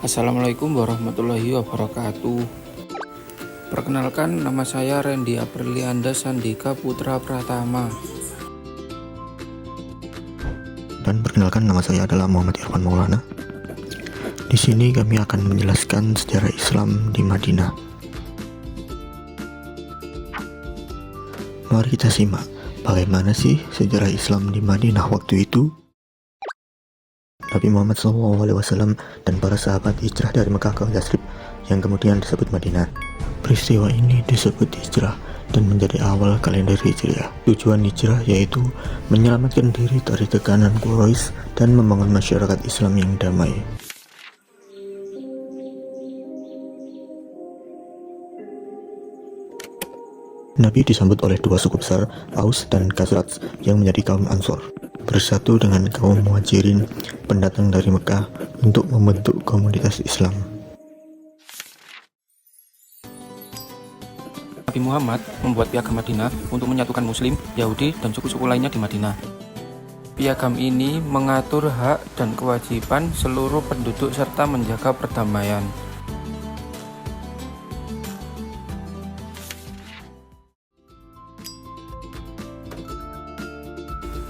Assalamualaikum warahmatullahi wabarakatuh. Perkenalkan, nama saya Randy Aprilianda Sandika Putra Pratama. Dan perkenalkan, nama saya adalah Muhammad Irfan Maulana. Di sini kami akan menjelaskan sejarah Islam di Madinah. Mari kita simak bagaimana sih sejarah Islam di Madinah waktu itu. Nabi Muhammad SAW dan para sahabat hijrah dari Mekah ke Yatsrib yang kemudian disebut Madinah. Peristiwa ini disebut hijrah dan menjadi awal kalender Hijriah. Tujuan hijrah yaitu menyelamatkan diri dari tekanan Quraisy dan membangun masyarakat Islam yang damai. Nabi disambut oleh dua suku besar, Aus dan Khazraj, yang menjadi kaum Ansor, bersatu dengan kaum Muhajirin pendatang dari Mekah untuk membentuk komunitas Islam. Nabi Muhammad membuat piagam Madinah untuk menyatukan Muslim, Yahudi, dan suku-suku lainnya di Madinah. Piagam ini mengatur hak dan kewajiban seluruh penduduk serta menjaga perdamaian.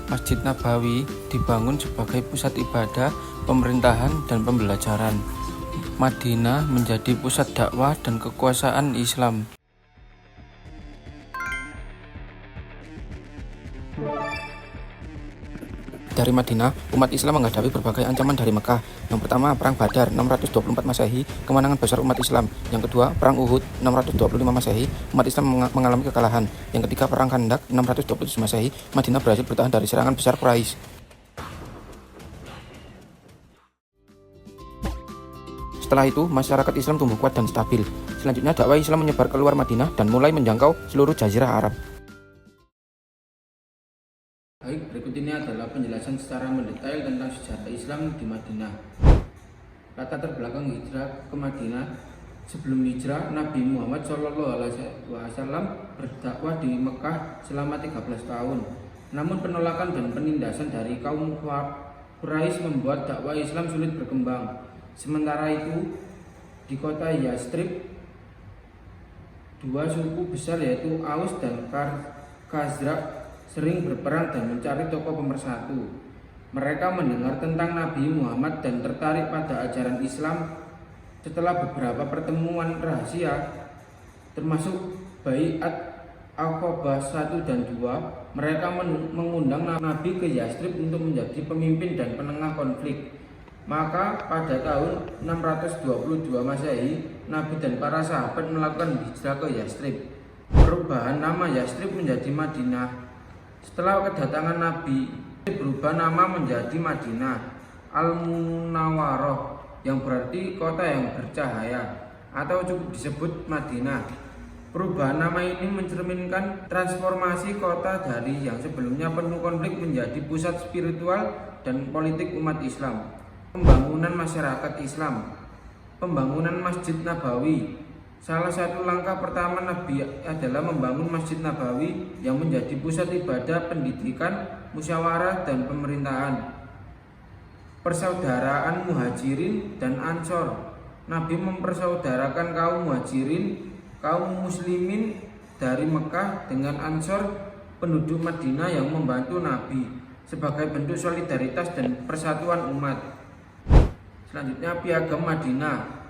Masjid Nabawi dibangun sebagai pusat ibadah, pemerintahan, dan pembelajaran. Madinah menjadi pusat dakwah dan kekuasaan Islam. Dari Madinah, umat Islam menghadapi berbagai ancaman dari Mekah. Yang pertama, Perang Badar 624 Masehi, kemenangan besar umat Islam. Yang kedua, Perang Uhud 625 Masehi, umat Islam mengalami kekalahan. Yang ketiga, Perang Khandaq 627 Masehi, Madinah berhasil bertahan dari serangan besar Quraisy. Setelah itu, masyarakat Islam tumbuh kuat dan stabil. Selanjutnya, dakwah Islam menyebar keluar Madinah dan mulai menjangkau seluruh jazirah Arab. Baik, berikut ini adalah penjelasan secara mendetail tentang sejarah Islam di Madinah. Latar belakang hijrah ke Madinah. Sebelum hijrah, Nabi Muhammad SAW berdakwah di Mekah selama 13 tahun. Namun penolakan dan penindasan dari kaum Quraisy membuat dakwah Islam sulit berkembang. Sementara itu, di kota Yatsrib, dua suku besar yaitu Aus dan Khazraj sering berperang dan mencari tokoh pemersatu. Mereka mendengar tentang Nabi Muhammad dan tertarik pada ajaran Islam. Setelah beberapa pertemuan rahasia, termasuk Baiat Aqabah 1 dan 2, mereka mengundang Nabi ke Yatsrib untuk menjadi pemimpin dan penengah konflik. Maka pada tahun 622 Masehi, Nabi dan para sahabat melakukan hijrah ke Yatsrib. Perubahan nama Yatsrib menjadi Madinah. Setelah kedatangan Nabi, berubah nama menjadi Madinah Al-Munawwaroh, yang berarti kota yang bercahaya, atau cukup disebut Madinah. Perubahan nama ini mencerminkan transformasi kota dari yang sebelumnya penuh konflik menjadi pusat spiritual dan politik umat Islam. Pembangunan masyarakat Islam. Pembangunan Masjid Nabawi. Salah satu langkah pertama Nabi adalah membangun Masjid Nabawi yang menjadi pusat ibadah, pendidikan, musyawarah, dan pemerintahan. Persaudaraan Muhajirin dan Ansor. Nabi mempersaudarakan kaum Muhajirin, kaum Muslimin dari Mekah dengan Ansor, penduduk Madinah yang membantu Nabi sebagai bentuk solidaritas dan persatuan umat. Selanjutnya, Piagam Madinah.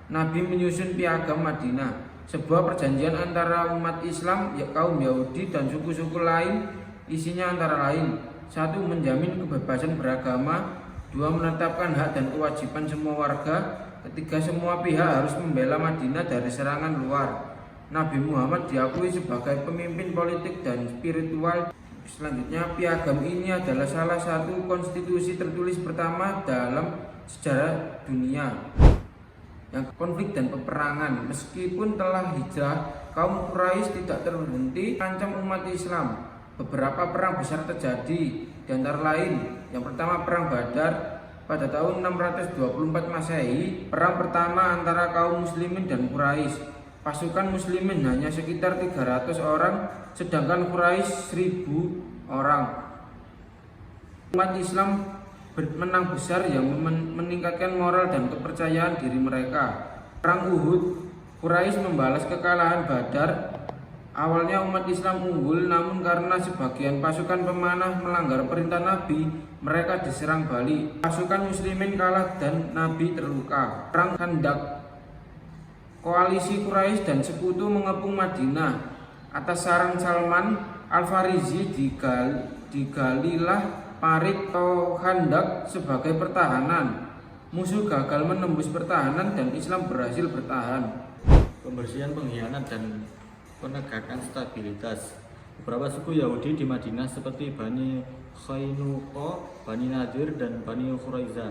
Nabi menyusun Piagam Madinah, sebuah perjanjian antara umat Islam, kaum Yahudi, dan suku-suku lain. Isinya antara lain: 1. Menjamin kebebasan beragama. 2. Menetapkan hak dan kewajiban semua warga. 3. Semua pihak harus membela Madinah dari serangan luar. Nabi Muhammad diakui sebagai pemimpin politik dan spiritual. Selanjutnya, piagam ini adalah salah satu konstitusi tertulis pertama dalam sejarah dunia yang konflik dan peperangan. Meskipun telah hijrah, kaum Quraisy tidak terhenti mengancam umat Islam. Beberapa perang besar terjadi, di antara lain yang pertama Perang Badar pada tahun 624 Masehi, perang pertama antara kaum Muslimin dan Quraisy. Pasukan Muslimin hanya sekitar 300 orang, sedangkan Quraisy 1000 orang. Umat Islam menang besar yang meningkatkan moral dan kepercayaan diri mereka. Perang Uhud, Quraisy membalas kekalahan Badar. Awalnya umat Islam unggul, namun karena sebagian pasukan pemanah melanggar perintah Nabi, mereka diserang balik. Pasukan muslimin kalah dan Nabi terluka. Perang Khandaq, koalisi Quraisy dan sekutu mengepung Madinah. Atas saran Salman Al-Farisi digalilah parit atau Khandaq sebagai pertahanan. Musuh gagal menembus pertahanan dan Islam berhasil bertahan. Pembersihan pengkhianat dan penegakan stabilitas. Beberapa suku Yahudi di Madinah seperti Bani Qainuqa, Bani Nadir, dan Bani Quraiza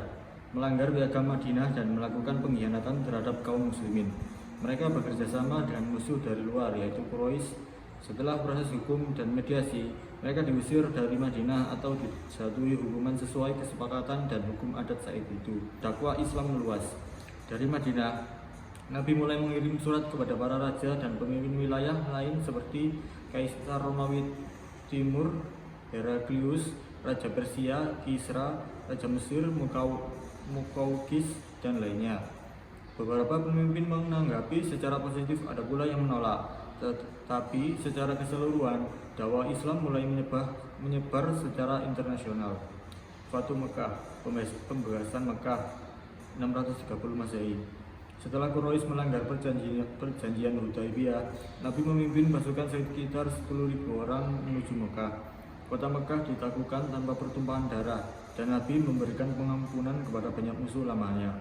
melanggar piagam Madinah dan melakukan pengkhianatan terhadap kaum muslimin. Mereka bekerja sama dengan musuh dari luar, yaitu Quraisy. Setelah proses hukum dan mediasi, mereka diusir dari Madinah atau dijatuhi hukuman sesuai kesepakatan dan hukum adat saat itu. Dakwah Islam meluas. Dari Madinah, Nabi mulai mengirim surat kepada para raja dan pemimpin wilayah lain seperti Kaisar Romawi Timur, Heraklius, Raja Persia, Kisra, Raja Mesir, Mukaukis, dan lainnya. Beberapa pemimpin menanggapi secara positif, ada pula yang menolak. Tetapi secara keseluruhan, dakwah Islam mulai menyebar secara internasional. Fatu Mekah, pembebasan Mekah, 630 Masehi. Setelah Quraisy melanggar perjanjian Hudaibiyah, Nabi memimpin pasukan sekitar 10.000 orang menuju Mekah. Kota Mekah ditaklukkan tanpa pertumpahan darah, dan Nabi memberikan pengampunan kepada banyak musuh lamanya.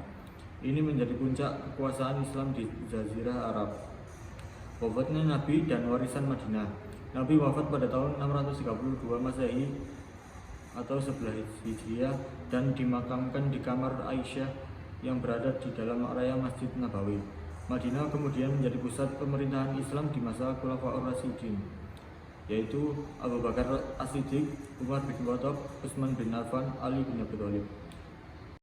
Ini menjadi puncak kekuasaan Islam di Jazirah Arab. Wafatnya Nabi dan warisan Madinah. Nabi wafat pada tahun 632 Masehi atau 11 Hijriah dan dimakamkan di kamar Aisyah yang berada di dalam area Masjid Nabawi. Madinah kemudian menjadi pusat pemerintahan Islam di masa Khulafaur Rasyidin, yaitu Abu Bakar As-Siddiq, Umar bin Khattab, Utsman bin Affan, Ali bin Abi Thalib.